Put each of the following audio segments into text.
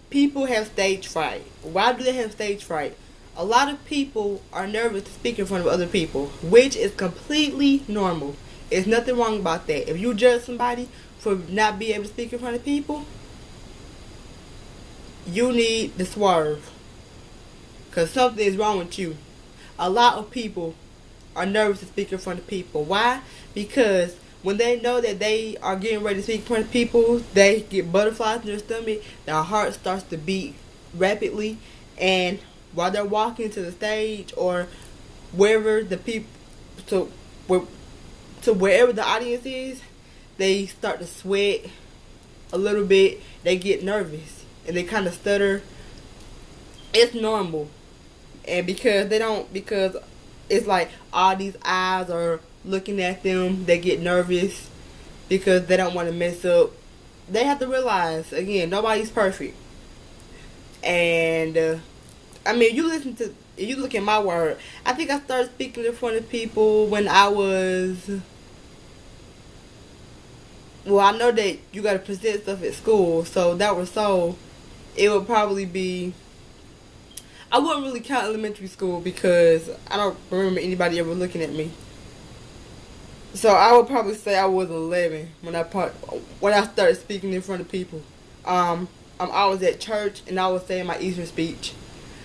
People have stage fright. Why do they have stage fright? A lot of people are nervous to speak in front of other people, which is completely normal. There's nothing wrong about that. If you judge somebody for not being able to speak in front of people, you need to swerve. Because something is wrong with you. A lot of people are nervous to speak in front of people. Why? Because when they know that they are getting ready to speak in front of people, they get butterflies in their stomach, their heart starts to beat rapidly, and while they're walking to the stage or wherever the people to wherever the audience is, they start to sweat a little bit. They get nervous and they kind of stutter. It's normal, and because it's like all these eyes are looking at them, they get nervous because they don't want to mess up. They have to realize, again, nobody's perfect. And I mean, you look at my word. I think I started speaking in front of people when I was. Well, I know that you got to present stuff at school, so it would probably be. I wouldn't really count elementary school because I don't remember anybody ever looking at me. So I would probably say I was 11 when I started speaking in front of people. I was at church and I was saying my Easter speech.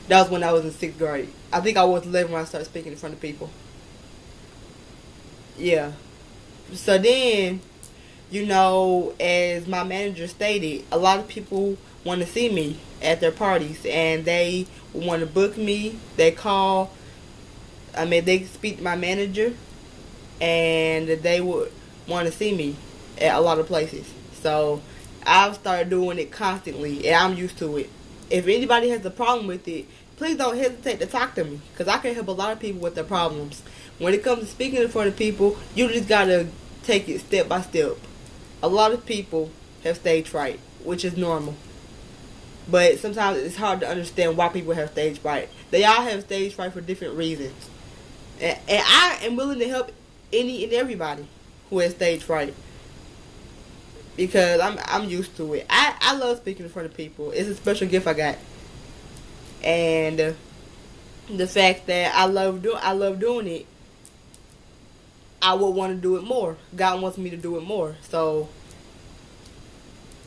That was when I was in 6th grade. I think I was 11 when I started speaking in front of people. Yeah. So then, as my manager stated, a lot of people want to see me at their parties and they want to book me. They speak to my manager and they would want to see me at a lot of places. So I've started doing it constantly and I'm used to it. If anybody has a problem with it, please don't hesitate to talk to me because I can help a lot of people with their problems. When it comes to speaking in front of people, you just gotta take it step by step. A lot of people have stage fright, which is normal. But sometimes it's hard to understand why people have stage fright. They all have stage fright for different reasons. And I am willing to help any and everybody who has stage fright. Because I'm used to it. I love speaking in front of people. It's a special gift I got. And the fact that I love doing it, I would want to do it more. God wants me to do it more. So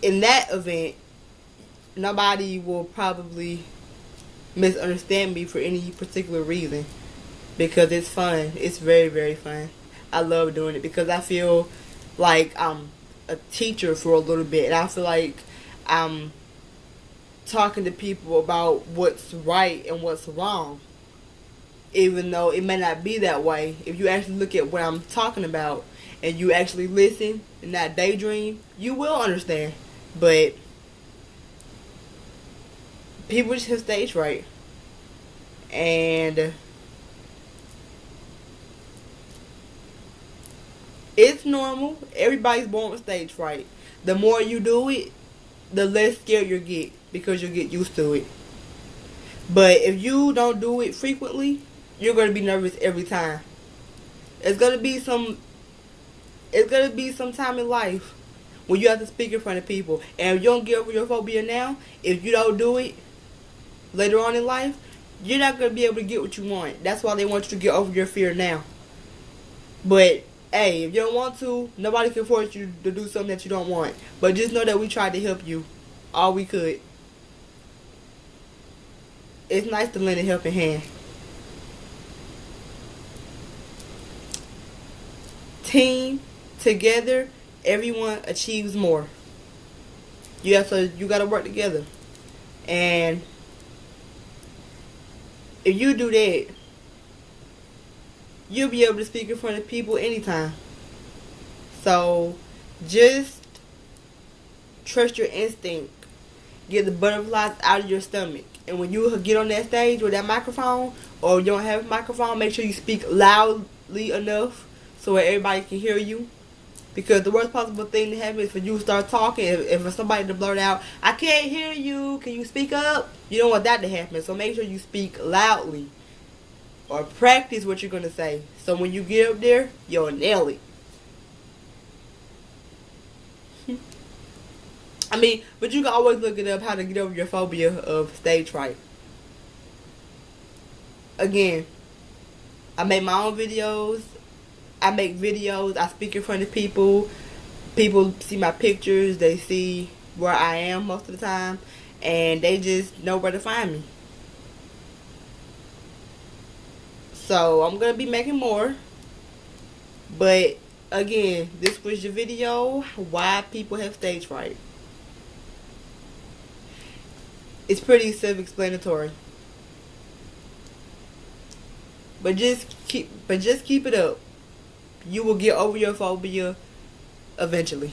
in that event, nobody will probably misunderstand me for any particular reason because it's fun. It's very, very fun. I love doing it because I feel like I'm a teacher for a little bit, and I feel like I'm talking to people about what's right and what's wrong, even though it may not be that way. If you actually look at what I'm talking about and you actually listen and not daydream, you will understand. But people just have stage fright. And it's normal. Everybody's born with stage fright. The more you do it, the less scared you'll get because you'll get used to it. But if you don't do it frequently, you're going to be nervous every time. It's going to be some time in life when you have to speak in front of people. And if you don't get over your phobia now, if you don't do it later on in life, you're not going to be able to get what you want. That's why they want you to get over your fear now. But hey, if you don't want to, nobody can force you to do something that you don't want. But just know that we tried to help you all we could. It's nice to lend a helping hand. Team, together, everyone achieves more. You got to work together. And if you do that, you'll be able to speak in front of people anytime. So just trust your instinct. Get the butterflies out of your stomach. And when you get on that stage with that microphone, or you don't have a microphone, make sure you speak loudly enough so that everybody can hear you. Because the worst possible thing to happen is for you to start talking. If somebody to blurt out, "I can't hear you, can you speak up?" You don't want that to happen. So make sure you speak loudly. Or practice what you're going to say. So when you get up there, you'll nail it. I mean, but you can always look it up, how to get over your phobia of stage fright. Again, I make my own videos. I make videos. I speak in front of people. People see my pictures. They see where I am most of the time. And they just know where to find me. So, I'm going to be making more. But, again, this was your video. Why people have stage fright. It's pretty self-explanatory. But just keep it up. You will get over your phobia eventually.